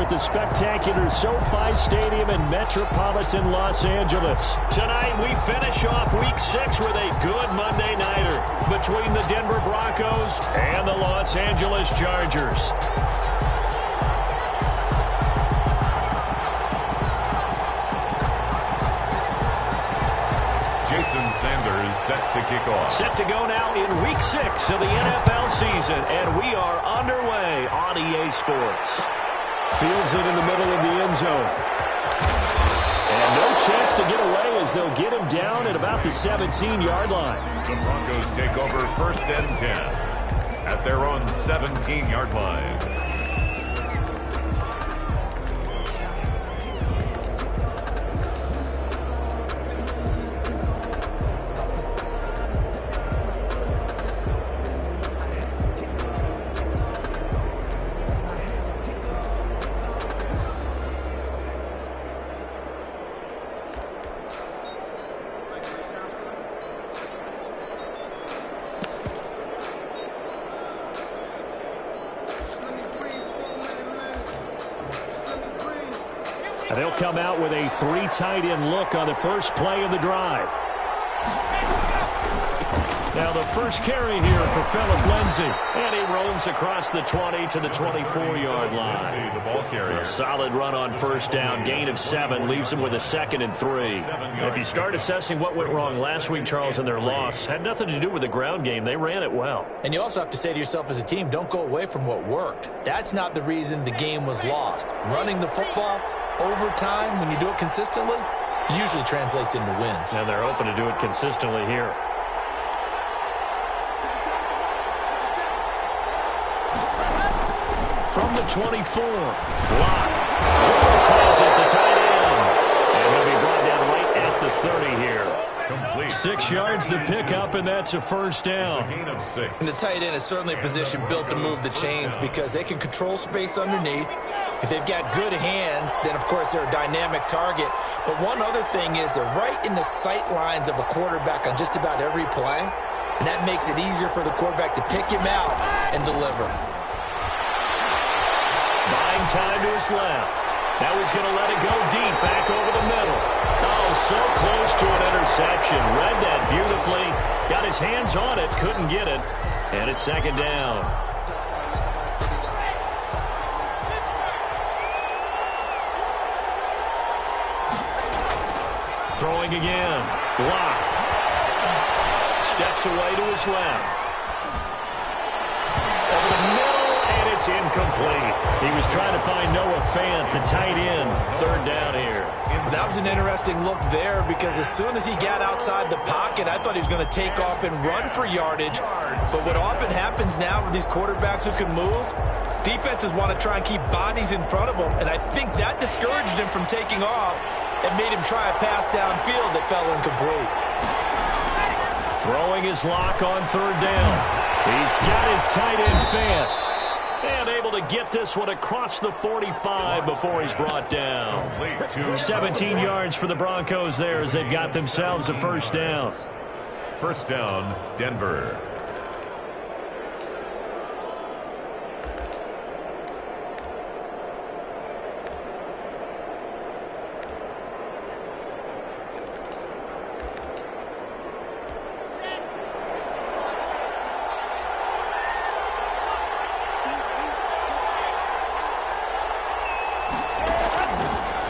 at the spectacular SoFi Stadium in metropolitan Los Angeles. Tonight, we finish off Week 6 with a good Monday nighter between the Denver Broncos and the Los Angeles Chargers. Jason Sanders set to kick off. Set to go now in Week 6 of the NFL season, and we are underway on EA Sports. Fields it in the middle of the end zone. And no chance to get away as they'll get him down at about the 17-yard line. The Broncos take over 1st and 10 at their own 17-yard line. They'll come out with a 3 tight end look on the first play of the drive. Now the first carry here for Phillip Lindsay. And he roams across the 20 to the 24-yard line. The ball carrier. A solid run on first down. Gain of 7 leaves him with a 2nd and 3. If you start assessing what went wrong last week, Charles, in their loss, had nothing to do with the ground game. They ran it well. And you also have to say to yourself as a team, don't go away from what worked. That's not the reason the game was lost. Running the football over time, when you do it consistently, usually translates into wins. And they're hoping to do it consistently here. From the 24, Locke has it to tight end. And he'll be brought down right at the 30 here. Complete. 6 yards the pickup, and that's a first down. Gain of 6. And the tight end is certainly a position built to move the chains because they can control space underneath. If they've got good hands, then, of course, they're a dynamic target. But one other thing is they're right in the sight lines of a quarterback on just about every play, and that makes it easier for the quarterback to pick him out and deliver. Buying time to his left. Now he's going to let it go deep back over the middle. Oh, so close to an interception. Read that beautifully. Got his hands on it, couldn't get it. And it's 2nd down. Throwing again. Block. Steps away to his left. Over the middle, and it's incomplete. He was trying to find Noah Fant, the tight end. 3rd down here. That was an interesting look there because as soon as he got outside the pocket, I thought he was going to take off and run for yardage. But what often happens now with these quarterbacks who can move, defenses want to try and keep bodies in front of them, and I think that discouraged him from taking off and made him try a pass downfield that fell incomplete. Throwing his lock on 3rd down. He's got his tight end Fant. And able to get this one across the 45 before he's brought down. 17 yards for the Broncos there as they've got themselves a first down. First down, Denver.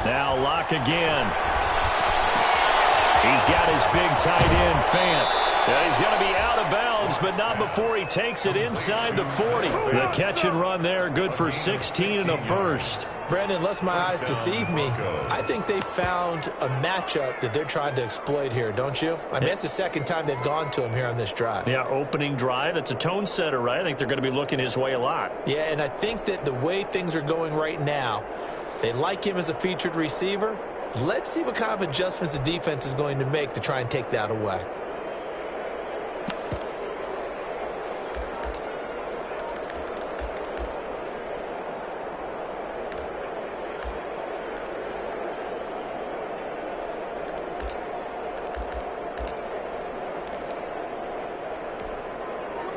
Now Locke again. He's got his big tight end, Fant. He's going to be out of bounds, but not before he takes it inside the 40. The catch and run there, good for 16 and a first. Brandon, unless my eyes deceive me, I think they found a matchup that they're trying to exploit here, don't you? I mean, it's the 2nd time they've gone to him here on this drive. Yeah, opening drive. It's a tone setter, right? I think they're going to be looking his way a lot. Yeah, and I think that the way things are going right now, they like him as a featured receiver. Let's see what kind of adjustments the defense is going to make to try and take that away.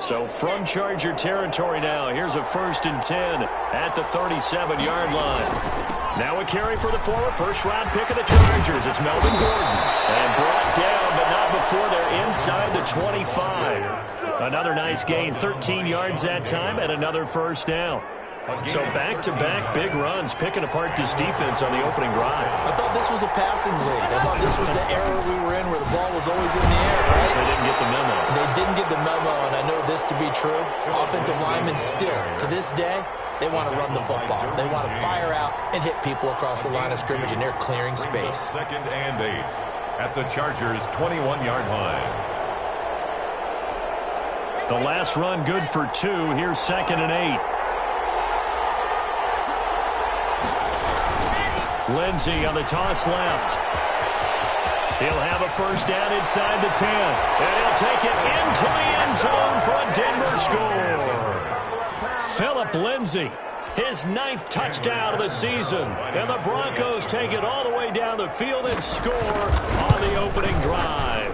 So from Charger territory now, here's a 1st and 10 at the 37-yard line. Now a carry for the former first-round pick of the Chargers. It's Melvin Gordon. And brought down, but not before they're inside the 25. Another nice gain, 13 yards that time, and another first down. So back-to-back big runs, picking apart this defense on the opening drive. I thought this was a passing league. I thought this was the era we were in where the ball was always in the air, right? They didn't get the memo. They didn't get the memo, and I know this to be true. Offensive linemen still, to this day, they want to run the football. They want to fire out and hit people across the line of scrimmage, and they're clearing space. 2nd and 8 at the Chargers' 21-yard line. The last run good for 2. Here's 2nd and 8. Lindsey on the toss left. He'll have a first down inside the 10. And he'll take it into the end zone for a Denver score. Phillip Lindsey, his 9th touchdown of the season. And the Broncos take it all the way down the field and score on the opening drive.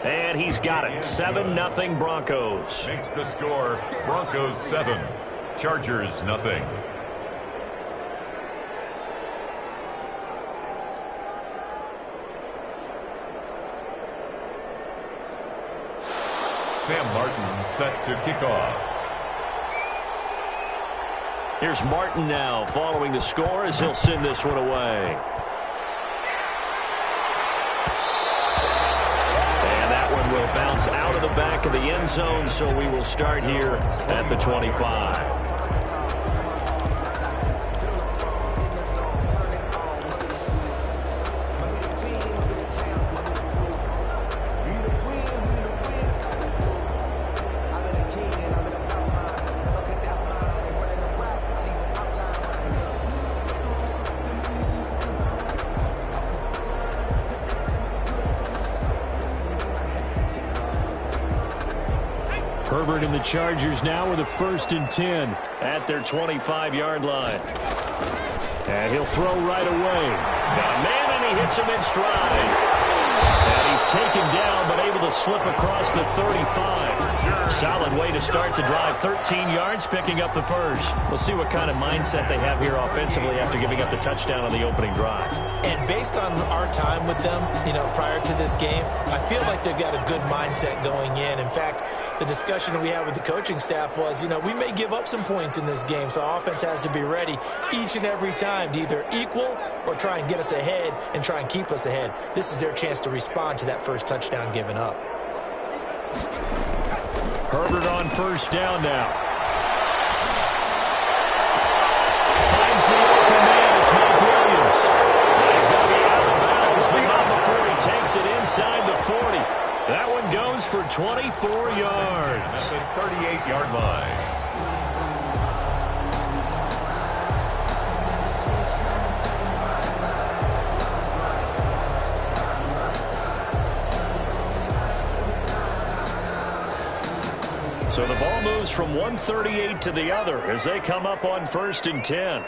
And he's got it. 7-0 Broncos. Makes the score Broncos 7, Chargers nothing. Sam Martin set to kick off. Here's Martin now following the score as he'll send this one away. And that one will bounce out of the back of the end zone, so we will start here at the 25. Herbert and the Chargers now with a 1st and 10 at their 25-yard line. And he'll throw right away. Got a man, and he hits him in stride. And he's taken down, but able to slip across the 35. Solid way to start the drive. 13 yards, picking up the first. We'll see what kind of mindset they have here offensively after giving up the touchdown on the opening drive. And based on our time with them, prior to this game, I feel like they've got a good mindset going in. In fact, the discussion that we had with the coaching staff was, we may give up some points in this game, so offense has to be ready each and every time to either equal or try and get us ahead and try and keep us ahead. This is their chance to respond to that first touchdown given up. Herbert on first down now. Finds the open man. It's Mike Williams. He's going to be out of bounds, but not before he takes it inside the 40. That one goes for 24 yards. At the 38-yard line. So the ball moves from 138 to the other as they come up on 1st and 10.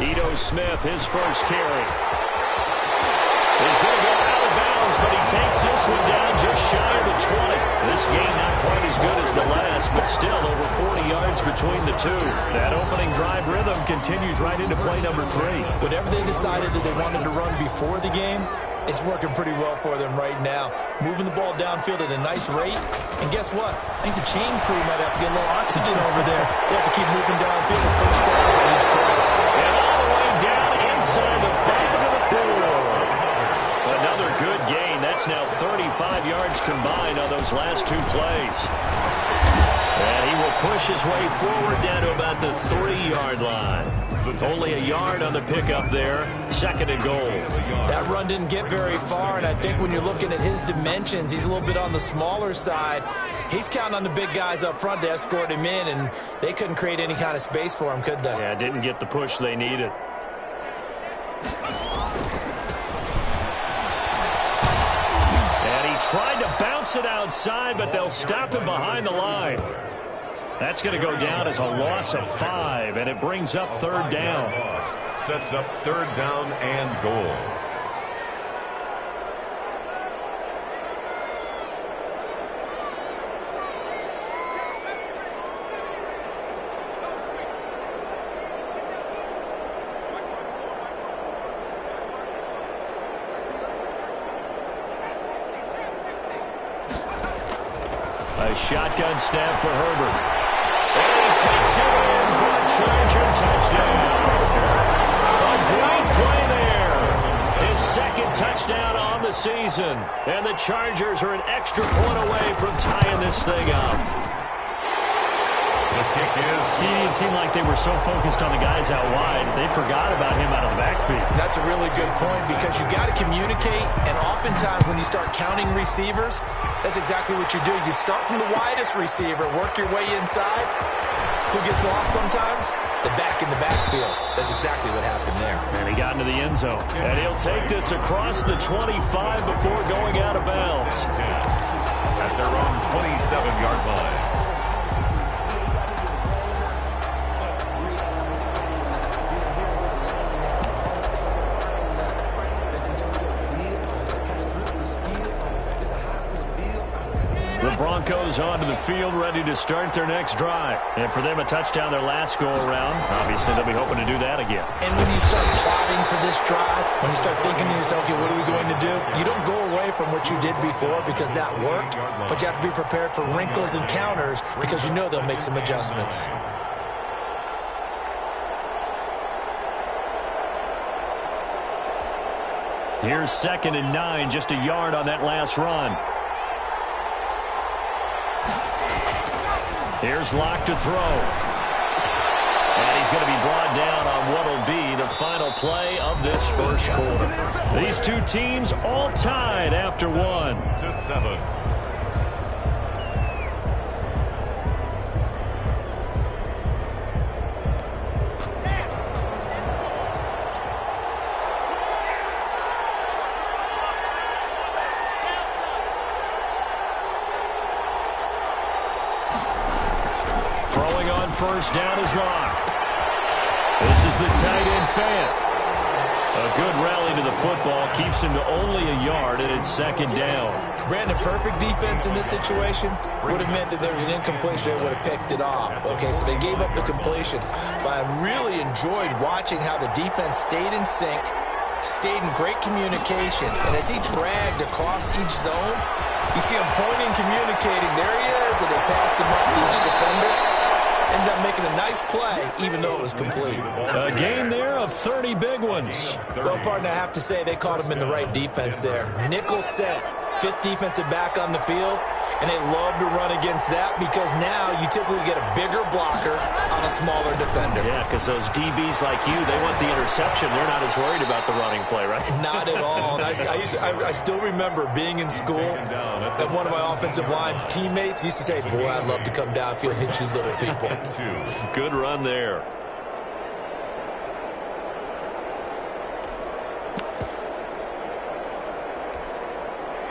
Ito Smith, his first carry. He's going to go out of bounds, but he takes this one down just shy of the 20. This game not quite as good as the last, but still over 40 yards between the two. That opening drive rhythm continues right into play number 3. Whatever they decided that they wanted to run before the game, it's working pretty well for them right now. Moving the ball downfield at a nice rate. And guess what? I think the chain crew might have to get a little oxygen over there. They have to keep moving downfield for first down on each play. And all the way down inside the 5 to the 4. Another good gain. That's now 35 yards combined on those last 2 plays. And he will push his way forward down to about the 3-yard line. Only a yard on the pickup there. 2nd and goal. That run didn't get very far, and I think when you're looking at his dimensions, he's a little bit on the smaller side. He's counting on the big guys up front to escort him in, and they couldn't create any kind of space for him, could they? Yeah, didn't get the push they needed. And he tried to bounce it outside, but they'll stop him behind the line. That's going to go down as a loss of 5, and it brings up 3rd down. Sets up 3rd down and goal. A shotgun snap for Herbert. And he takes it in for a Charger touchdown. A great play there. His second touchdown on the season. And the Chargers are an extra point away from tying this thing up. The kick is... See, it seemed like they were so focused on the guys out wide, they forgot about him out of the backfield. That's a really good point because you've got to communicate, and oftentimes when you start counting receivers, that's exactly what you do. You start from the widest receiver, work your way inside. Who gets lost sometimes? The back in the backfield. That's exactly what happened there. And he got into the end zone. And he'll take this across the 25 before going out of bounds. At their own 27-yard line. Broncos onto the field, ready to start their next drive. And for them, a touchdown their last go-around. Obviously, they'll be hoping to do that again. And when you start plotting for this drive, when you start thinking to yourself, okay, what are we going to do? You don't go away from what you did before because that worked, but you have to be prepared for wrinkles and counters because you know they'll make some adjustments. Here's 2nd and 9, just a yard on that last run. Here's Locke to throw. And he's going to be brought down on what will be the final play of this first quarter. These two teams all tied after 1-7. First down is Locke. This is the tight end Fant. A good rally to the football keeps him to only a yard, and it's 2nd down. Brandon, perfect defense in this situation would have meant that there was an incompletion that would have picked it off. Okay, so they gave up the completion. But I really enjoyed watching how the defense stayed in sync, stayed in great communication, and as he dragged across each zone, you see him pointing, communicating. There he is, and they passed him up to each defender. Ended up making a nice play, even though it was complete. A gain there of 30 big ones. Well, partner, I have to say, they caught him in the right defense there. Nickel set, 5th defensive back on the field, and they love to run against that because now you typically get a bigger blocker on a smaller defender. Yeah, because those DBs like you, they want the interception. They're not as worried about the running play, right? Not at all. I still remember being in school, and one of my offensive line teammates used to say, boy, I'd love to come downfield and hit you little people. Good run there.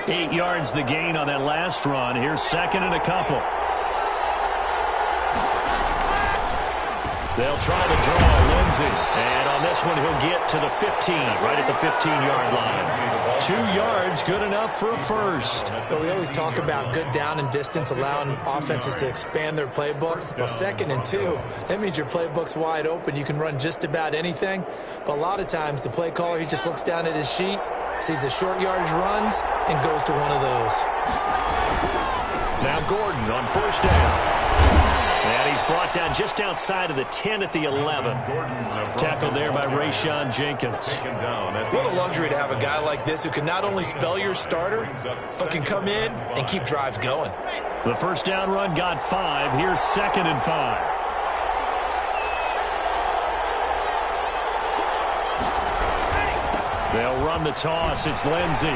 Eight yards the gain on that last run. Here's 2nd and a couple. They'll try to draw Lindsey. And on this one, he'll get to the 15, right at the 15-yard line. 2 yards, good enough for a first. But we always talk about good down and distance, allowing offenses to expand their playbook. Well, 2nd and 2, that means your playbook's wide open. You can run just about anything. But a lot of times, the play caller, he just looks down at his sheet, sees the short yardage runs, and goes to one of those. Now Gordon on 1st down. And he's brought down just outside of the 10 at the 11. Tackled there by Rayshon Jenkins. What a luxury to have a guy like this who can not only spell your starter, but can come in and keep drives going. The 1st down run got 5. Here's 2nd and 5. They'll run the toss. It's Lindsey.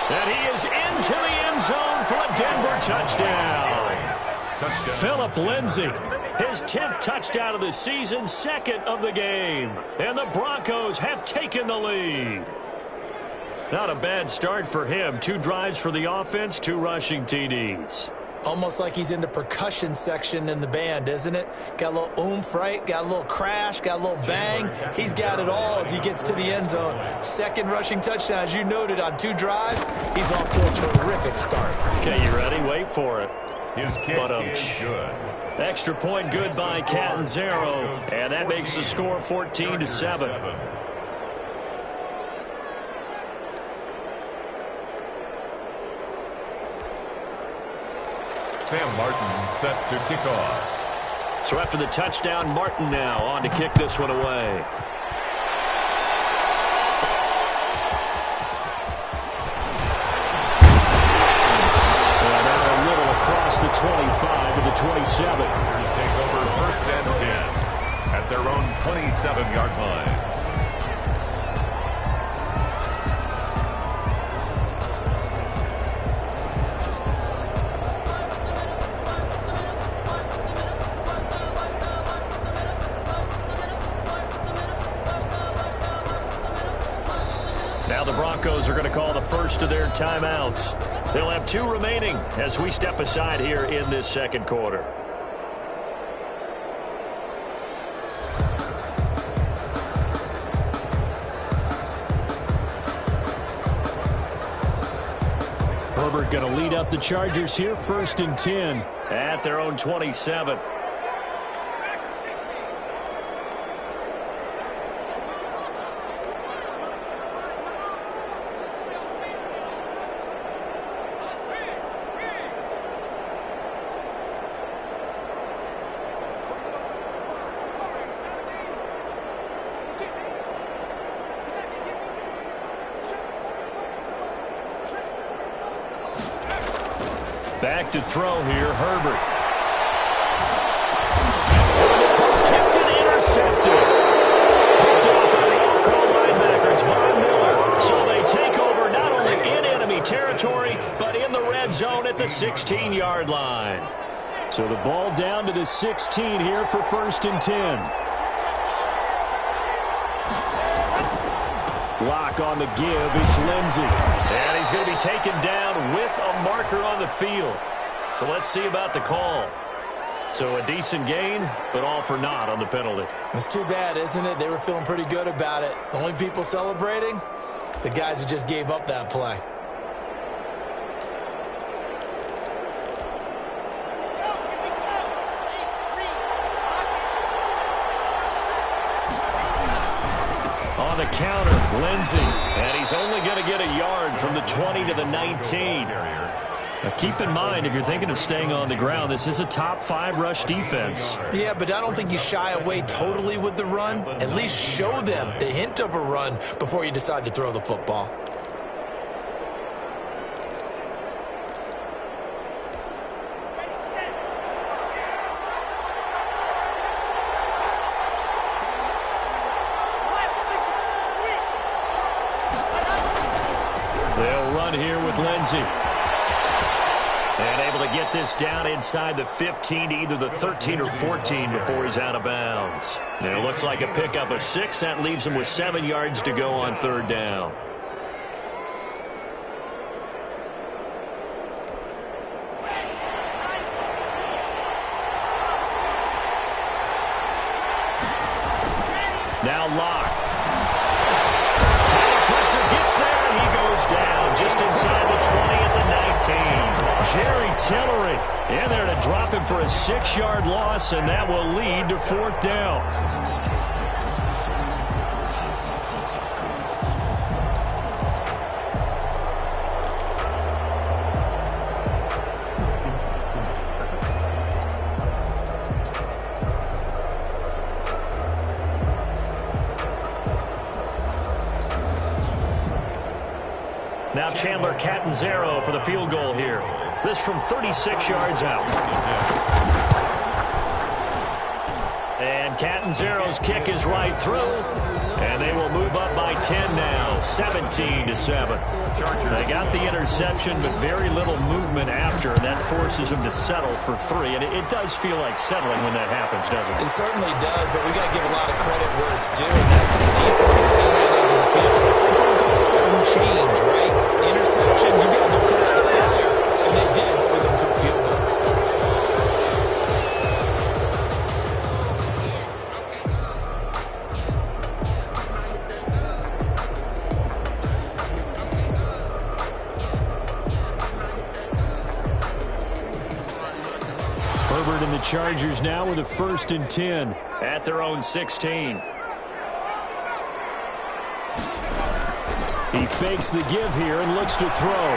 And he is into the end zone for a Denver touchdown. Phillip Lindsey, his 10th touchdown of the season, 2nd of the game. And the Broncos have taken the lead. Not a bad start for him. 2 drives for the offense, 2 rushing TDs. Almost like he's in the percussion section in the band, isn't it? Got a little oomph, right? Got a little crash, got a little bang. He's got it all as he gets to the end zone. 2nd rushing touchdown, as you noted, on 2 drives. He's off to a terrific start. Okay, you ready? Wait for it. His kick is good. Extra point good by Catanzaro, and that makes the score 14-7. Sam Martin set to kick off. So after the touchdown, Martin now on to kick this one away. Across the 25 to the 27. Chargers take over first and 10 at their own 27-yard line. Now the Broncos are going to call the first of their timeouts. They'll have 2 remaining as we step aside here in this second quarter. Herbert going to lead up the Chargers here, first and 10. At their own 27. Back to throw here, Herbert. And this one's tipped and intercepted. Picked off by the all-pro linebacker. It's Von Miller. So they take over not only in enemy territory, but in the red zone at the 16-yard line. So the ball down to the 16 here for first and 10. Lock on the give. It's Lindsey. And he's going to be taken down with a marker on the field. So let's see about the call. So a decent gain, but all for naught on the penalty. It's too bad, isn't it? They were feeling pretty good about it. The only people celebrating, the guys who just gave up that play. On the counter, Lindsey. And he's only going to get a yard from the 20 to the 19. Now keep in mind, if you're thinking of staying on the ground, this is a top 5 rush defense. Yeah, but I don't think you shy away totally with the run. At least show them the hint of a run before you decide to throw the football. They'll run here with Lindsey. And able to get this down inside the 15 to either the 13 or 14 before he's out of bounds. And it looks like a pickup of 6. That leaves him with 7 yards to go on third down. Now Locke. Pressure gets there, and he goes down just inside the 20 at the 19. Jerry Tillery in there to drop him for a 6-yard loss, and that will lead to fourth down. Now Chandler Catanzaro for the field goal here. This from 36 yards out. And Catanzaro's kick is right through. And they will move up by 10 now, 17-7. They got the interception, but very little movement after. That forces them to settle for 3. And it does feel like settling when that happens, doesn't it? It certainly does, but we got to give a lot of credit where it's due. And that's to the defense because they ran onto the field. It's what we call sudden change, right? Interception, you got to go put out the fire. And they did with them to a field goal. Herbert and the Chargers now with a 1st and 10. At their own 16. He fakes the give here and looks to throw.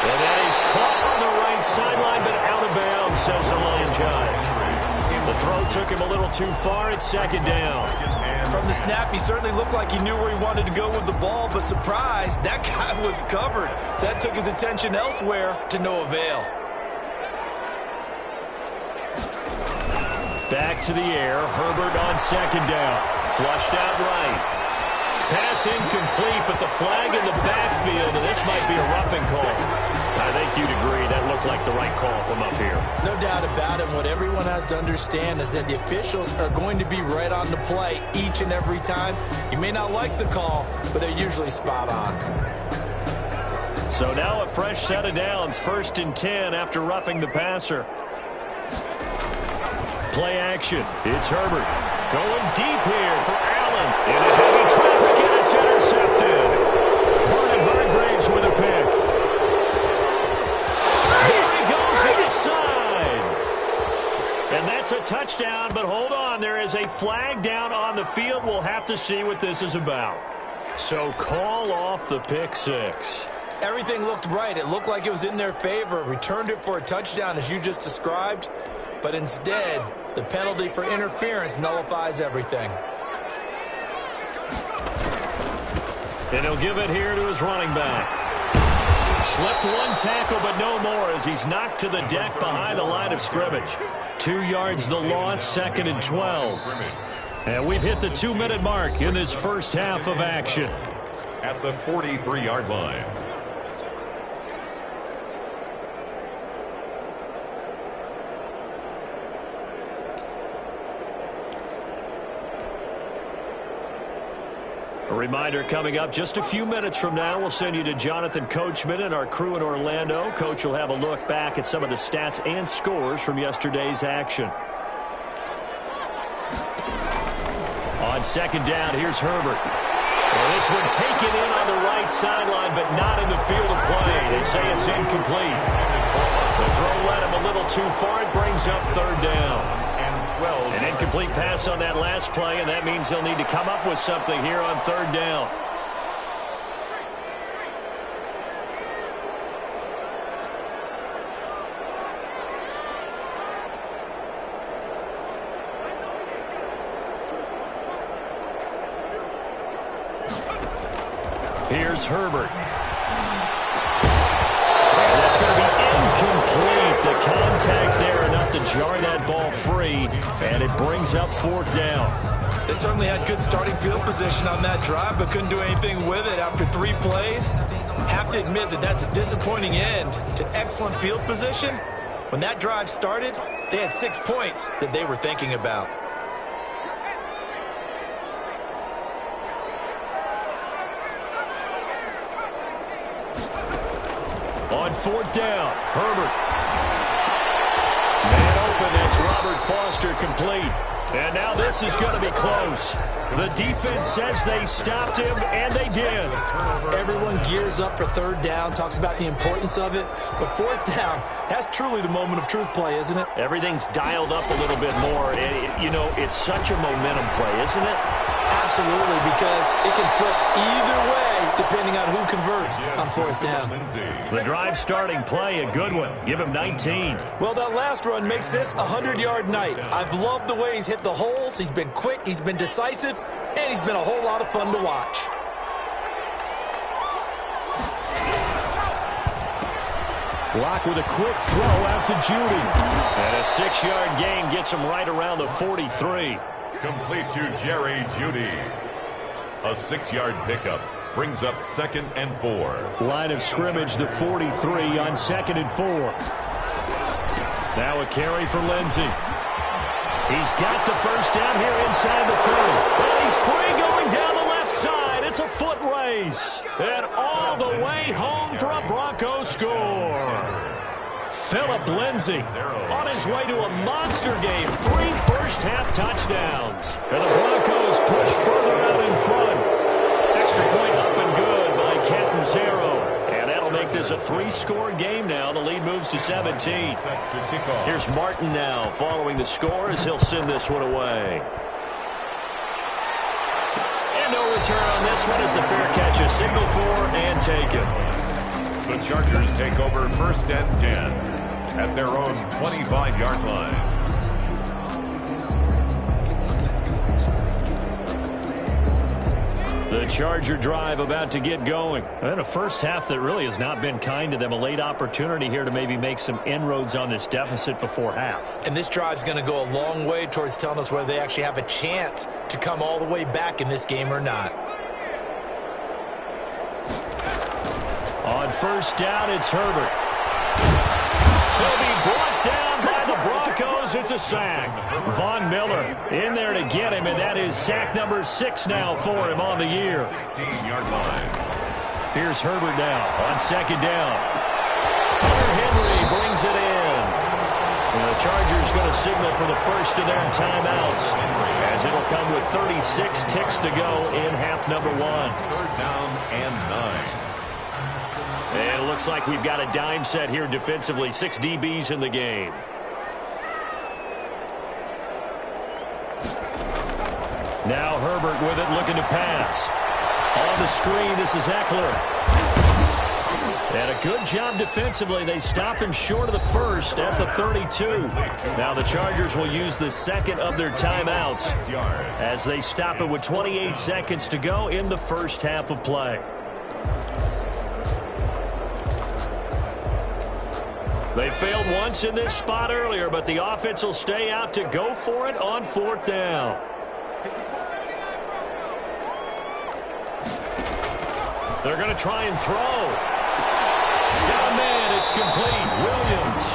And that is caught on the right sideline, but out of bounds, says the line judge. The throw took him a little too far. It's second down. From the snap, he certainly looked like he knew where he wanted to go with the ball, but surprise, that guy was covered. So that took his attention elsewhere to no avail. Back to the air. Herbert on second down. Flushed out right. Pass incomplete, but the flag in the backfield, and this might be a roughing call. I think you'd agree that looked like the right call from up here. No doubt about it. What everyone has to understand is that the officials are going to be right on the play each and every time. You may not like the call, but they're usually spot on. So now a fresh set of downs, 1st and 10 after roughing the passer. Play action. It's Herbert. Going deep here for Allen. Into heavy traffic, and it's intercepted. Vernon Hargreaves with a pick. There he goes offside. And that's a touchdown, but hold on. There is a flag down on the field. We'll have to see what this is about. So call off the pick six. Everything looked right. It looked like it was in their favor. Returned it for a touchdown, as you just described. But instead, the penalty for interference nullifies everything. And he'll give it here to his running back. Slipped one tackle, but no more as he's knocked to the deck behind the line of scrimmage. 2 yards the loss, 2nd and 12. And we've hit the 2-minute mark in this first half of action. At the 43-yard line. A reminder coming up just a few minutes from now, we'll send you to Jonathan Coachman and our crew in Orlando. Coach will have a look back at some of the stats and scores from yesterday's action. On second down, here's Herbert. Well, this one taken in on the right sideline, but not in the field of play. They say it's incomplete. The throw led him a little too far. It brings up 3rd down. An incomplete pass on that last play, and that means they'll need to come up with something here on 3rd down. Here's Herbert. And that's going to be incomplete. The contact there enough to jar that ball free, and it brings up 4th down. They certainly had good starting field position on that drive, but couldn't do anything with it after 3 plays. Have to admit that that's a disappointing end to excellent field position. When that drive started, they had 6 points that they were thinking about. On 4th down, Herbert. Man open, that's Robert Foster complete. And now this is going to be close. The defense says they stopped him, and they did. Everyone gears up for 3rd down, talks about the importance of it. But 4th down, that's truly the moment of truth play, isn't it? Everything's dialed up a little bit more. And, you know, it's such a momentum play, isn't it? Absolutely, because it can flip either way depending on who converts on 4th down. The drive starting play, a good one. Give him 19. Well, that last run makes this a 100-yard night. I've loved the way he's hit the holes. He's been quick, he's been decisive, and he's been a whole lot of fun to watch. Locke with a quick throw out to Judy. And a 6-yard gain gets him right around the 43. Complete to Jerry Judy. A 6-yard pickup brings up 2nd and 4. Line of scrimmage, the 43 on 2nd and 4. Now a carry for Lindsey. He's got the first down here inside the 30. But he's free going down the left side. It's a foot race. And all the way home for a Broncos score. Phillip Lindsay on his way to a monster game. 3 first-half touchdowns. And the Broncos push further out in front. Extra point up and good by Catanzaro. And that'll make this a 3-score game now. The lead moves to 17. Here's Martin now following the score as he'll send this one away. And no return on this one as the fair catch is signaled for and taken. The Chargers take over 1st and 10. at their own 25-yard line. The Charger drive about to get going. And a first half that really has not been kind to them. A late opportunity here to maybe make some inroads on this deficit before half. And this drive's going to go a long way towards telling us whether they actually have a chance to come all the way back in this game or not. On first down, it's Herbert. He'll be brought down by the Broncos. It's a sack. Von Miller in there to get him, and that is sack number 6 now for him on the year. 16-yard line. Here's Herbert now on second down. Henry brings it in. And the Chargers going to signal for the first of their timeouts, as it'll come with 36 ticks to go in half number 1. Third down and 9. And it looks like we've got a dime set here defensively. 6 DBs in the game. Now Herbert with it, looking to pass. On the screen, this is Eckler. And a good job defensively. They stop him short of the first at the 32. Now the Chargers will use the second of their timeouts as they stop it with 28 seconds to go in the first half of play. They failed once in this spot earlier, but the offense will stay out to go for it on fourth down. They're going to try and throw. Down man, it's complete. Williams.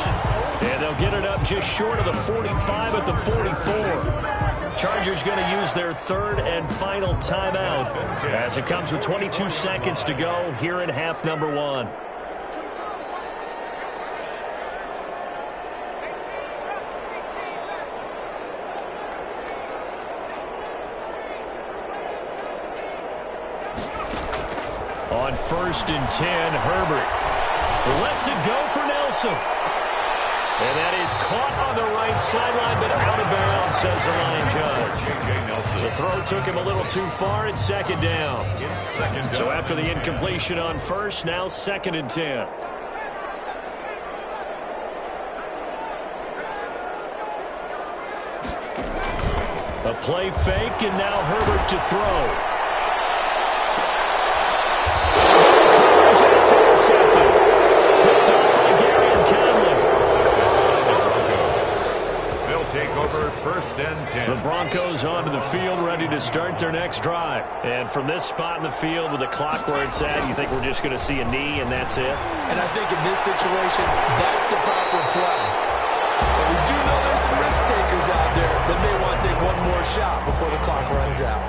And they'll get it up just short of the 45 at the 44. Chargers going to use their third and final timeout as it comes with 22 seconds to go here in half number 1. On first and 10, Herbert lets it go for Nelson. And that is caught on the right sideline, but out of bounds, says the line judge. The throw took him a little too far. It's second down. So after the incompletion on first, now second and 10. A play fake, and now Herbert to throw. First and 10. The Broncos onto the field, ready to start their next drive. And from this spot in the field with the clock where it's at, you think we're just going to see a knee and that's it? And I think in this situation, that's the proper play. But we do know there's some risk takers out there that may want to take one more shot before the clock runs out.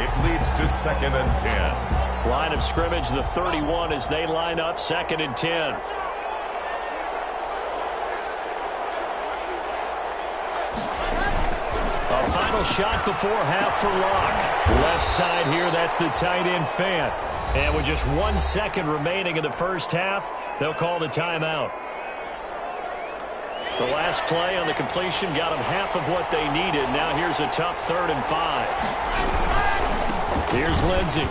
It leads to second and 10. Line of scrimmage, the 31 as they line up, second and 10. Final shot before half for Locke. Left side here, that's the tight end Fant. And with just 1 second remaining in the first half, they'll call the timeout. The last play on the completion got them half of what they needed. Now here's a tough 3rd and 5. Here's Lindsey.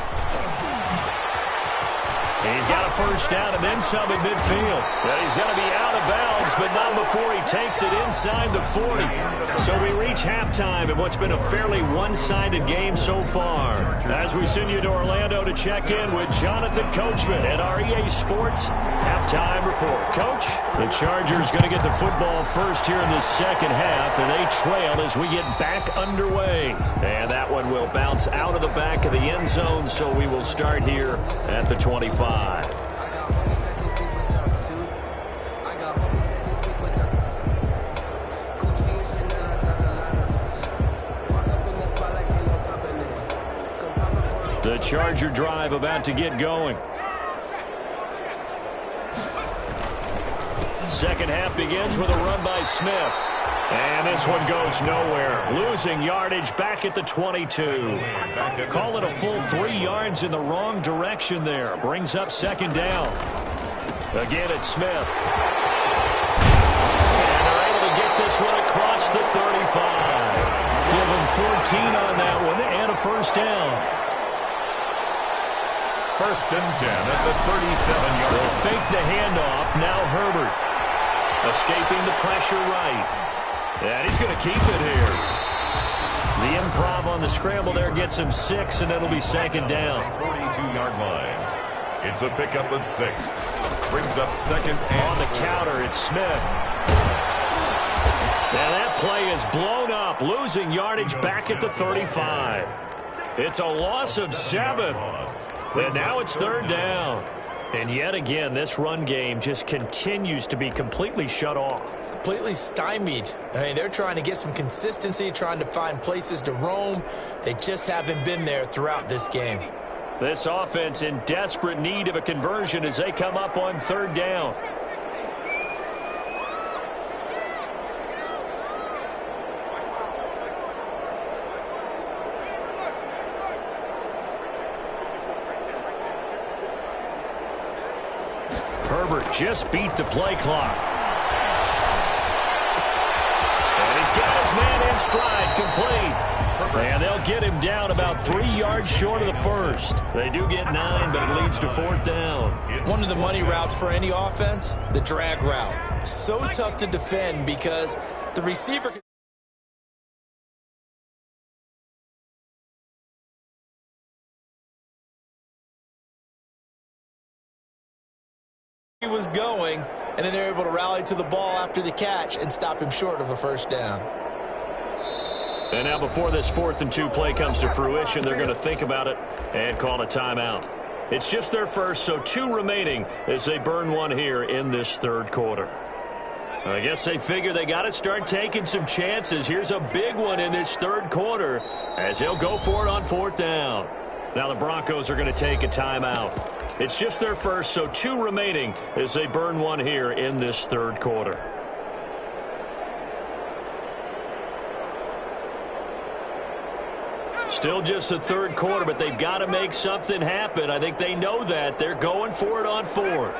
He's got a first down and then some at midfield. But he's going to be out of bounds, but not before he takes it inside the 40. So we reach halftime in what's been a fairly one-sided game so far. As we send you to Orlando to check in with Jonathan Coachman at our EA Sports Halftime Report. Coach, the Chargers going to get the football first here in the second half, and they trail as we get back underway. And that one will bounce out of the back of the end zone, so we will start here at the 25. The Charger drive about to get going. Second half begins with a run by Smith. And this one goes nowhere. Losing yardage back at the 22. Call it a full 3 yards in the wrong direction there. Brings up second down. Again, it's Smith. And they're able to get this one across the 35. Give them 14 on that one and a first down. First and 10 at the 37-yard line. They'll fake the handoff. Now Herbert. Escaping the pressure right. And he's going to keep it here. The improv on the scramble there gets him 6, and it'll be second down. 42-yard line. It's a pickup of 6. Brings up second and on the counter, it's Smith. And that play is blown up, losing yardage back at the 35. It's a loss of 7. And now it's third down. And yet again, this run game just continues to be completely shut off. Completely stymied. I mean, they're trying to get some consistency, trying to find places to roam. They just haven't been there throughout this game. This offense in desperate need of a conversion as they come up on third down. Herbert just beat the play clock. And he's got his man in stride, complete. And they'll get him down about 3 yards short of the first. They do get 9, but it leads to fourth down. One of the money routes for any offense, the drag route. So tough to defend because the receiver was going, and then they're able to rally to the ball after the catch and stop him short of a first down. And now before this 4th and 2 play comes to fruition, they're going to think about it and call a timeout. It's just their first, so 2 remaining as they burn one here in this third quarter. I guess they figure they got to start taking some chances. Here's a big one in this third quarter as they'll go for it on 4th down. Now the Broncos are going to take a timeout. It's just their first, so 2 remaining as they burn one here in this third quarter. Still just the third quarter, but they've got to make something happen. I think they know that. They're going for it on 4th.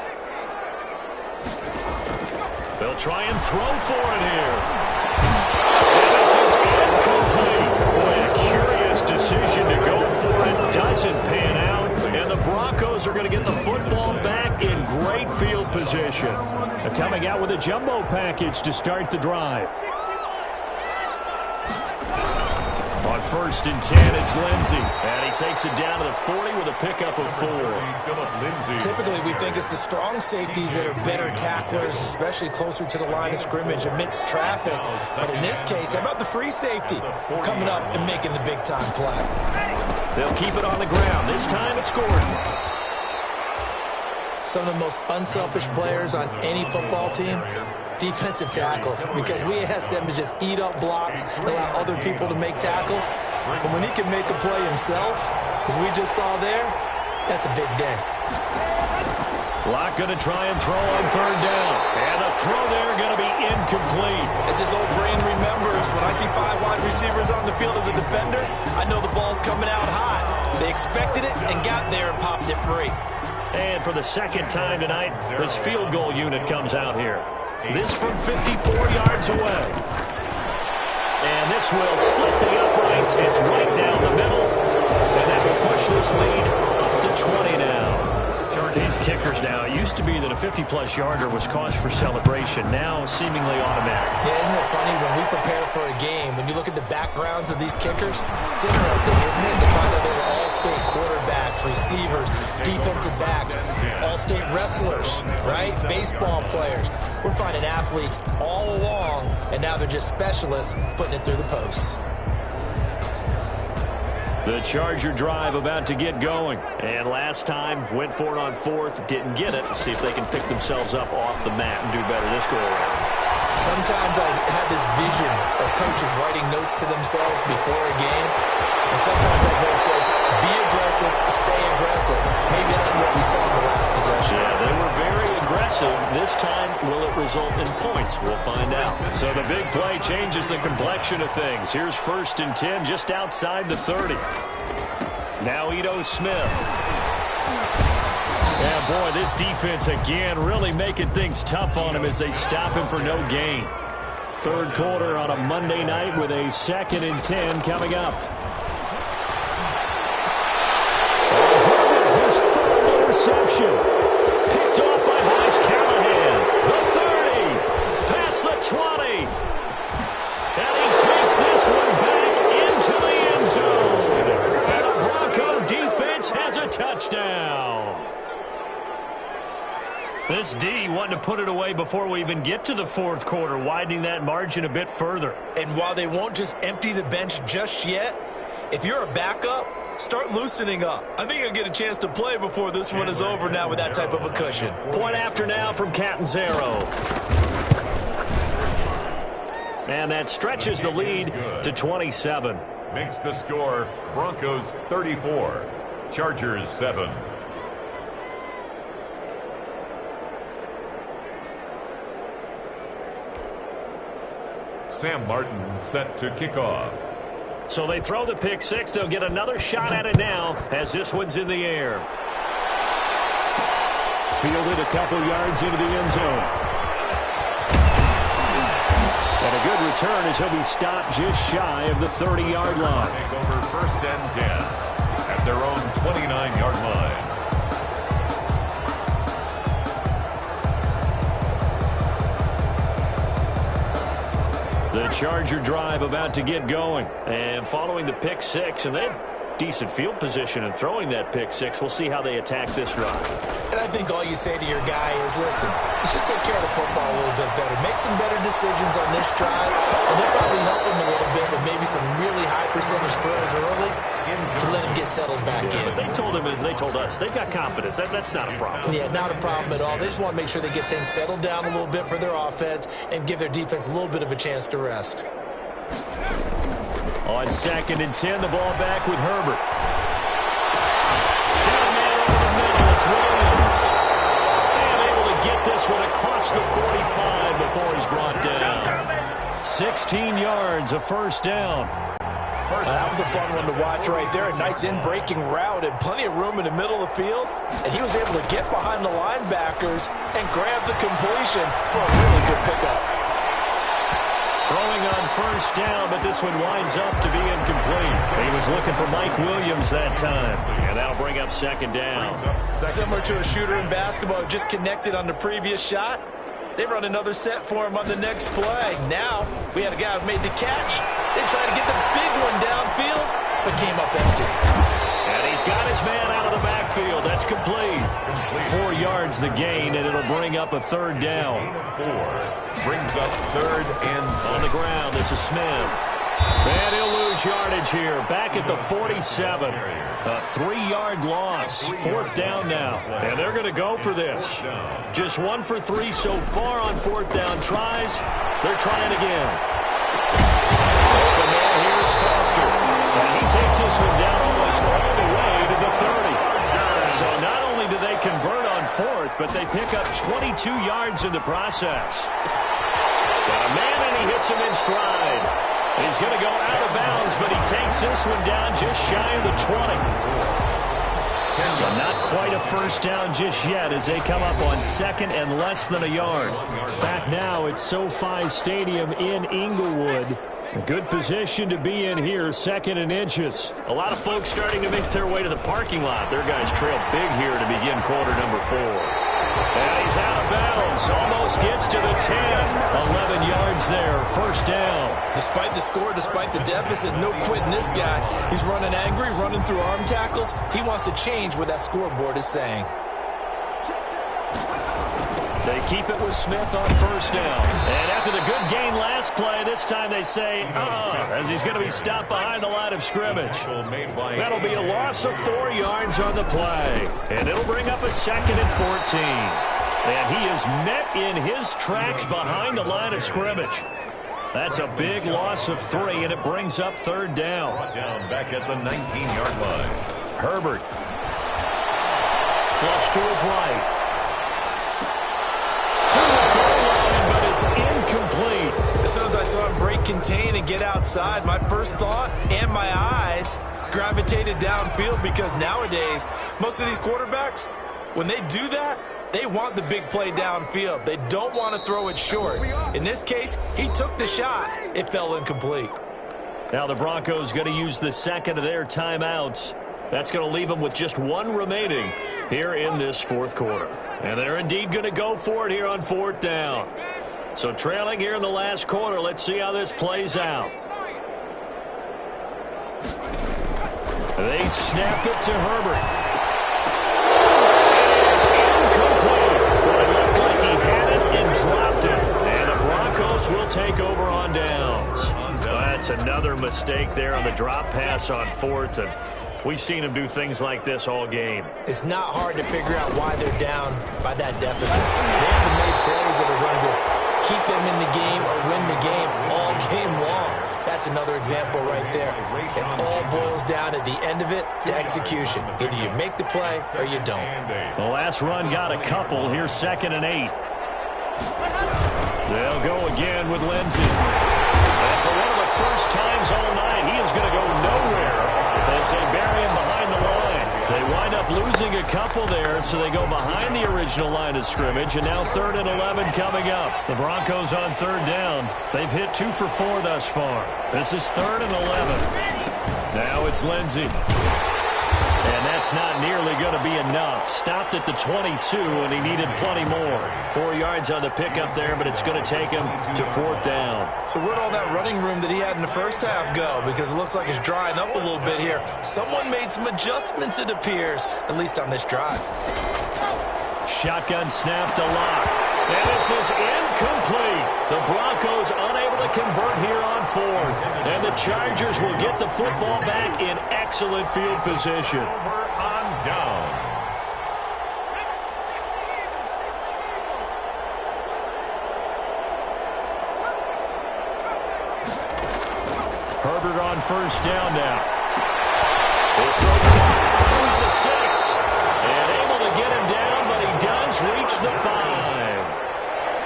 They'll try and throw for it here. And this is incomplete. Boy, a curious decision to go for it. Doesn't pan out. And the Broncos are going to get the football back in great field position. They're coming out with a jumbo package to start the drive. On 1st and 10, it's Lindsey. And he takes it down to the 40 with a pickup of 4. Typically, we think it's the strong safeties that are better tacklers, especially closer to the line of scrimmage amidst traffic. But in this case, how about the free safety coming up and making the big-time play? They'll keep it on the ground. This time it's Gordon. Some of the most unselfish players on any football team, defensive tackles, because we ask them to just eat up blocks and allow other people to make tackles. But when he can make a play himself, as we just saw there, that's a big day. Locke going to try and throw on third down. And the throw there going to be incomplete. As his old brain remembers, when I see 5 wide receivers on the field as a defender, I know the ball's coming out high. They expected it and got there and popped it free. And for the second time tonight, this field goal unit comes out here. This from 54 yards away. And this will split the uprights. It's right down the middle. And that will push this lead up to 20 now. These kickers now, it used to be that a 50-plus yarder was cause for celebration. Now seemingly automatic. Yeah, isn't it funny when we prepare for a game, when you look at the backgrounds of these kickers, it's interesting, isn't it, to find out they were all-state quarterbacks, receivers, defensive backs, all-state wrestlers, right? Baseball players. We're finding athletes all along, and now they're just specialists putting it through the posts. The Charger drive about to get going. And last time, went for it on 4th, didn't get it. See if they can pick themselves up off the mat and do better this go-around. Sometimes I have this vision of coaches writing notes to themselves before a game. And sometimes that note says, be aggressive, stay aggressive. Maybe that's what we saw in the last possession. Yeah, they were very aggressive. This time, will it result in points? We'll find out. So the big play changes the complexion of things. Here's 1st and 10 just outside the 30. Now Ito Smith. Yeah, boy, this defense again really making things tough on him as they stop him for no gain. Third quarter on a Monday night with a 2nd and 10 coming up. His third interception. Picked off by Bryce Callahan. The 30. 20. And he takes this one back into the end zone. And the Bronco defense has a touchdown. This D wanting to put it away before we even get to the fourth quarter, widening that margin a bit further. And while they won't just empty the bench just yet, if you're a backup, start loosening up. I think you'll get a chance to play before this one is over now with that type of a cushion. Point after now from Catanzaro. And that stretches the lead to 27. Makes the score Broncos 34, Chargers 7. Sam Martin set to kick off. So they throw the pick six. They'll get another shot at it now as this one's in the air. Fielded a couple yards into the end zone. And a good return as he'll be stopped just shy of the 30-yard line. Take over 1st and 10 at their own 29-yard line. The Charger drive about to get going. And following the pick six, and they have decent field position in throwing that pick six. We'll see how they attack this drive. And I think all you say to your guy is, listen, let's just take care of the football a little bit better. Make some better decisions on this drive, and they'll probably help him a little bit with maybe some really high percentage throws early to let him get settled back in. But they told him, and they told us, they've got confidence. That's not a problem. Yeah, not a problem at all. They just want to make sure they get things settled down a little bit for their offense and give their defense a little bit of a chance to rest. On 2nd and 10, the ball back with Herbert. Got a man over the middle. It's Williams. And able to get this one across the 45 before he's brought down. 16 yards, a first down. That was a fun one to watch right there. A nice in-breaking route and plenty of room in the middle of the field. And he was able to get behind the linebackers and grab the completion for a really good pickup. Throwing on first down, but this one winds up to be incomplete. He was looking for Mike Williams that time. And that'll bring up 2nd down. Similar to a shooter in basketball who just connected on the previous shot. They run another set for him on the next play. Now, we had a guy who made the catch. They tried to get the big one downfield, but came up empty. And he's got his man out of the backfield. That's complete. 4 yards the gain, and it'll bring up a 3rd down. 4 brings up 3rd and 6. On the ground, this is Smith. And he'll lose yardage here. Back at the 47. A 3-yard loss. 4th down now. And they're going to go for this. Just 1 for 3 so far on 4th down tries. They're trying again. Open there, here's Foster. And he takes this one down almost all the way to the 30. So not only do they convert on 4th, but they pick up 22 yards in the process. Got a man, and he hits him in stride. He's going to go out of bounds, but he takes this one down just shy of the 20. So not quite a first down just yet as they come up on 2nd and less than a yard. Back now at SoFi Stadium in Inglewood. A good position to be in here, 2nd and inches. A lot of folks starting to make their way to the parking lot. Their guys trail big here to begin quarter number 4. And he's out of bounds. Almost gets to the 10. 11 yards there. First down. Despite the score, despite the deficit, no quitting this guy. He's running angry, running through arm tackles. He wants to change what that scoreboard is saying. They keep it with Smith on first down. And after the good gain last play, this time they say, as he's going to be stopped behind the line of scrimmage. That'll be a loss of 4 yards on the play. And it'll bring up a 2nd and 14. And he is met in his tracks behind the line of scrimmage. That's a big loss of 3, and it brings up 3rd down. Down back at the 19-yard line. Herbert. Flush to his right. To the goal line, but it's incomplete. As soon as I saw him break contain and get outside, my first thought and my eyes gravitated downfield because nowadays, most of these quarterbacks, when they do that, they want the big play downfield. They don't want to throw it short. In this case, he took the shot. It fell incomplete. Now the Broncos going to use the 2nd of their timeouts. That's going to leave them with just 1 remaining here in this 4th quarter. And they're indeed going to go for it here on 4th down. So trailing here in the last quarter. Let's see how this plays out. They snap it to Herbert. It's incomplete. But it looked like he had it and dropped it. And the Broncos will take over on downs. That's another mistake there on the drop pass on fourth. And we've seen him do things like this all game. It's not hard to figure out why they're down by that deficit. They haven't made plays that are going to keep them in the game or win the game all game long. That's another example right there. It all boils down at the end of it to execution. Either you make the play or you don't. The last run got a couple. Here's 2nd and 8. They'll go again with Lindsey. And for one of the first times all night, he is going to go nowhere as they bury him behind the line. They wind up losing a couple there, so they go behind the original line of scrimmage, and now 3rd and 11 coming up. The Broncos on 3rd down. They've hit 2 for 4 thus far. This is 3rd and 11. Now it's Lindsey. And that's not nearly going to be enough. Stopped at the 22, and he needed plenty more. 4 yards on the pickup there, but it's going to take him to 4th down. So where'd all that running room that he had in the first half go? Because it looks like it's drying up a little bit here. Someone made some adjustments, it appears, at least on this drive. Shotgun snap to Locke. And this is incomplete. The Broncos unable to convert here on 4th. And the Chargers will get the football back in excellent field position. Over on downs. Herbert on 1st down now. He's thrown around the 6. And able to get him down, but he does reach the 5.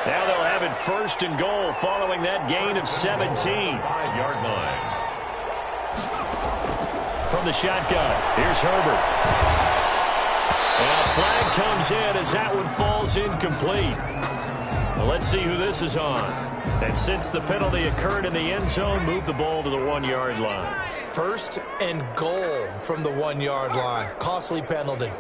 Now they'll have it 1st and goal following that gain of 17. 5-yard line. From the shotgun, here's Herbert. And a flag comes in as that one falls incomplete. Well, let's see who this is on. And since the penalty occurred in the end zone, move the ball to the 1-yard line. 1st and goal from the 1-yard line. Costly penalty.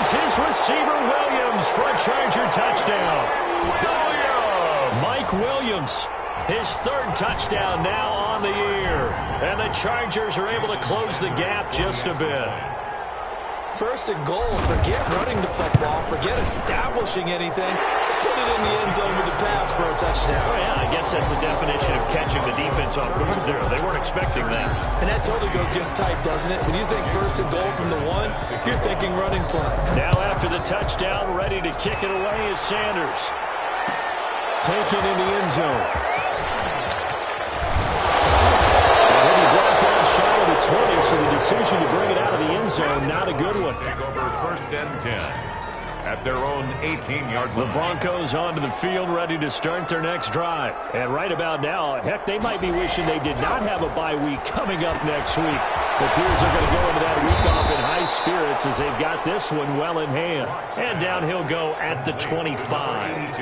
His receiver, Williams, for a Charger touchdown. Mike Williams, his 3rd touchdown now on the year. And the Chargers are able to close the gap just a bit. 1st and goal. Forget running the football. Forget establishing anything. Just put it in the end zone with the pass for a touchdown. Oh, yeah, I guess that's the definition of catching the defense off guard there. They weren't expecting that. And that totally goes against type, doesn't it? When you think 1st and goal from the 1, you're thinking running play. Now after the touchdown, ready to kick it away is Sanders. Taken in the end zone. The 20, so the decision to bring it out of the end zone, not a good one. Take over 1st and 10 at their own 18-yard line. The Broncos onto the field, ready to start their next drive. And right about now, heck, they might be wishing they did not have a bye week coming up next week. The Bears are going to go into that week off in high spirits as they've got this one well in hand. And down he'll go at the 25.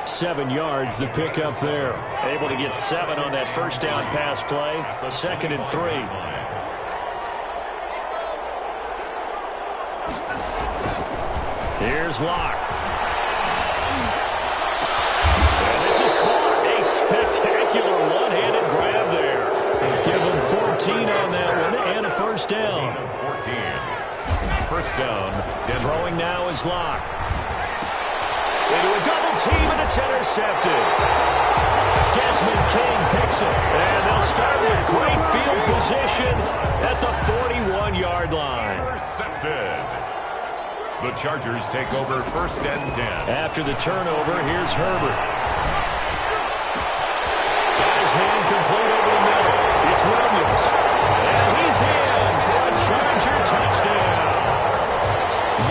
7 yards, the pickup there. Able to get 7 on that 1st down pass play. 2nd and 3. Here's Locke. And this is caught. A spectacular one-handed grab there. Give him 14 on that one and a 1st down. 14. 1st down. Throwing now is Locke. Into a double team, and it's intercepted. Desmond King picks it. And they'll start with great field position at the 41-yard line. Intercepted. The Chargers take over 1st and 10. After the turnover, here's Herbert. Got his man complete over the middle. It's Williams. And he's in for a Charger touchdown.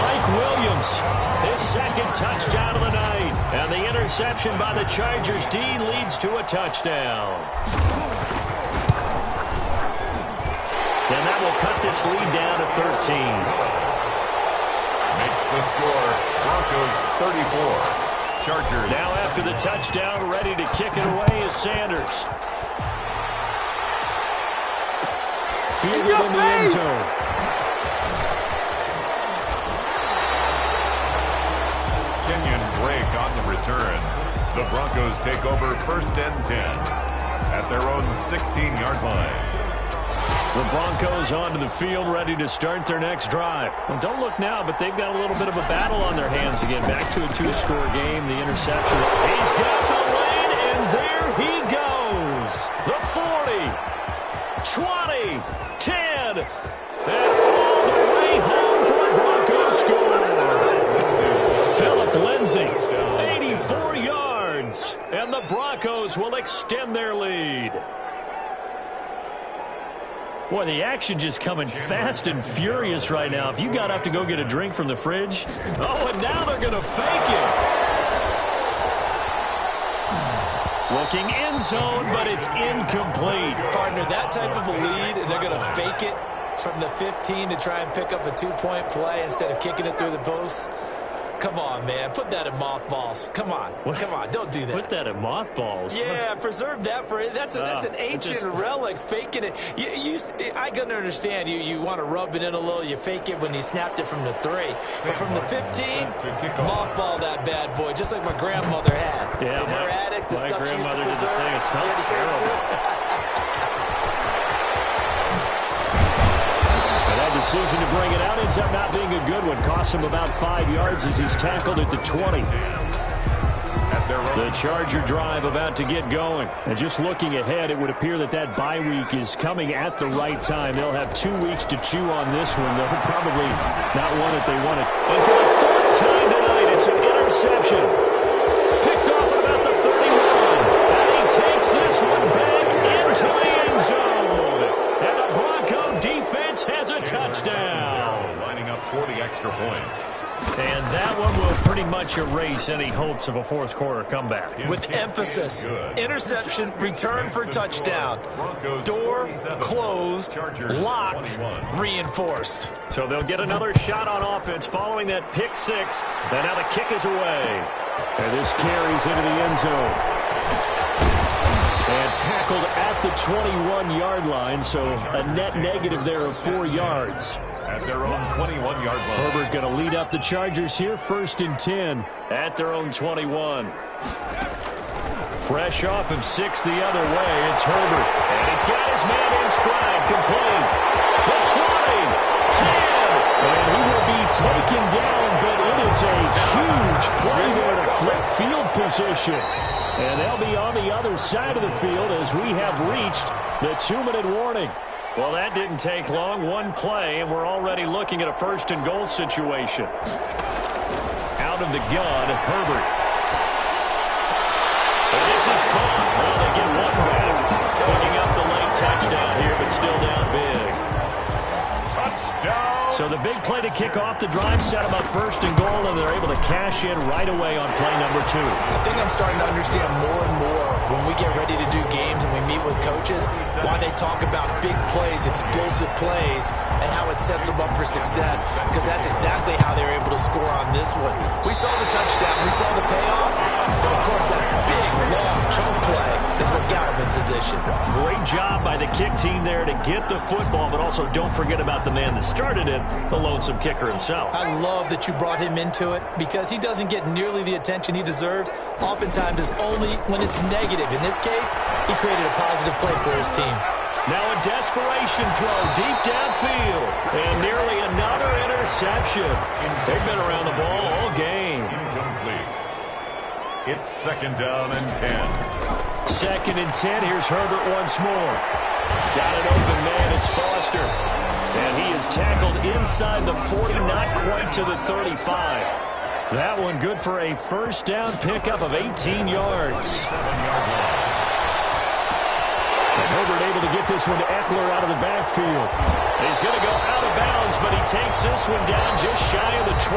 Mike Williams, his 2nd touchdown of the night. And the interception by the Chargers D leads to a touchdown. And that will cut this lead down to 13. Makes the score Broncos 34, Chargers. Now after the touchdown, ready to kick it away is Sanders. Fielded in the end zone. Kenyon Drake on the return. The Broncos take over 1st and 10 at their own 16-yard line. The Broncos onto the field, ready to start their next drive. Well, don't look now, but they've got a little bit of a battle on their hands again. Back to a 2-score game, the interception. He's got the lane, and there he goes. The 40, 20, 10, and all the way home for a Broncos score. Philip Lindsay, 84 yards, and the Broncos will extend their lead. Boy, the action just coming fast and furious right now. If you got up to go get a drink from the fridge. Oh, and now they're going to fake it. Looking end zone, but it's incomplete. Partner, that type of a lead, and they're going to fake it from the 15 to try and pick up a 2-point play instead of kicking it through the post. Come on, man. Put that in mothballs. Come on. What? Come on. Don't do that. Put that in mothballs? Yeah, preserve that for it. That's an ancient relic, faking it. I can understand you want to rub it in a little. You fake it when you snapped it from the 3. But from the 15, mothball that bad boy, just like my grandmother had. Yeah, in her attic, the stuff she used to did the preserve. same. It smelled terrible. Decision to bring it out ends up not being a good one. Costs him about 5 yards as he's tackled at the 20. The Charger drive about to get going. And just looking ahead, it would appear that bye week is coming at the right time. They'll have 2 weeks to chew on this one. They'll probably not one that they wanted. And for the 4th time tonight, it's an interception. Picked off at about the 31. And he takes this one back into the end zone. And the Bronco defense has a touchdown. Lining up 40 extra points. And that one will pretty much erase any hopes of a fourth quarter comeback. With emphasis. Interception, return for touchdown. Door closed, locked, reinforced. So they'll get another shot on offense following that pick 6. And now the kick is away. And this carries into the end zone. And tackled at the 21-yard line, so a net negative there of 4 yards. At their own 21-yard line. Herbert going to lead up the Chargers here, 1st and 10 at their own 21. Fresh off of 6 the other way, it's Herbert. And he's got his man in stride, complete. The 20, 10, and he will be taken down, but it is a huge play there to flip field position. And they'll be on the other side of the field as we have reached the 2-minute warning. Well, that didn't take long. One play, and we're already looking at a 1st and goal situation. Out of the gun, Herbert. And this is caught. Well, they get one back. Picking up the late touchdown here, but still down big. Touchdown. So the big play to kick off the drive set them up 1st and goal, and they're able to cash in right away on play number 2. I think I'm starting to understand more and more when we get ready to do games and we meet with coaches why they talk about big plays, explosive plays, and how it sets them up for success, because that's exactly how they were able to score on this one. We saw the touchdown. We saw the payoff. But, of course, that big, long chunk play is what got them in position. Great job by the kick team there to get the football, but also don't forget about the man that started it, the lonesome kicker himself. I love that you brought him into it because he doesn't get nearly the attention he deserves. Oftentimes it's only when it's negative. In this case, he created a positive play for his team. Now a desperation throw deep downfield. And nearly another interception. They've been around the ball all game. Incomplete. It's 2nd down and 10. 2nd and 10. Here's Herbert once more. Got an open man. It's Foster. And he is tackled inside the 40, not quite to the 35. That one good for a 1st down pickup of 18 yards. 7-yard line. And Herbert able to get this one to Eckler out of the backfield. He's going to go out of bounds, but he takes this one down just shy of the 20.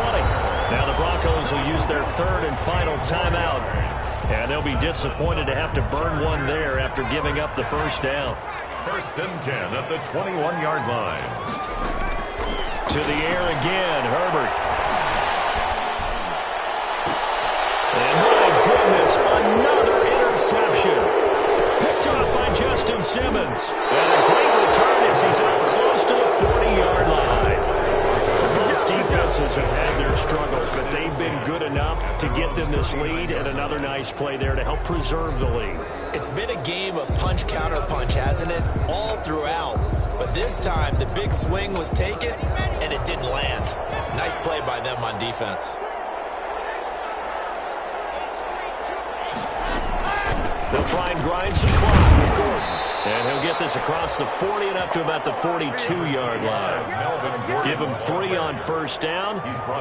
Now the Broncos will use their 3rd and final timeout. And they'll be disappointed to have to burn one there after giving up the 1st down. 1st and 10 at the 21-yard line. To the air again, Herbert. And Justin Simmons. And a great return as he's out close to the 40-yard line. Both defenses have had their struggles, but they've been good enough to get them this lead, and another nice play there to help preserve the lead. It's been a game of punch-counter-punch, hasn't it? All throughout. But this time, the big swing was taken, and it didn't land. Nice play by them on defense. They'll try and grind some clock with Gordon. And he'll get this across the 40 and up to about the 42-yard line. Give him 3 on first down.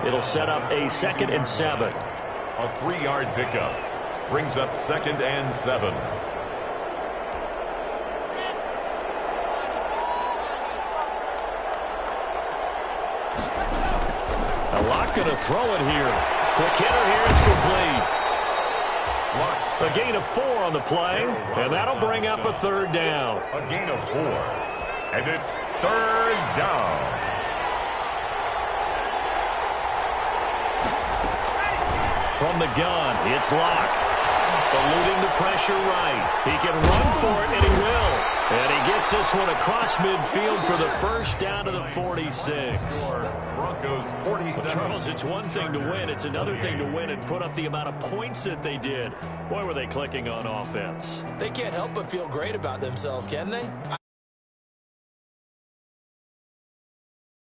It'll set up a 2nd and 7. A 3-yard pickup brings up 2nd and 7. A lot going to throw it here. Quick hitter here. It's complete. A gain of 4 on the play, and that'll bring up a 3rd down. A gain of 4, and it's 3rd down. From the gun, it's Locke. Eluding the pressure right. He can run for it, and he will. And he gets this one across midfield for the first down to the 46. Broncos 47. Charles, it's one thing to win. It's another thing to win and put up the amount of points that they did. Boy, were they clicking on offense. They can't help but feel great about themselves, can they?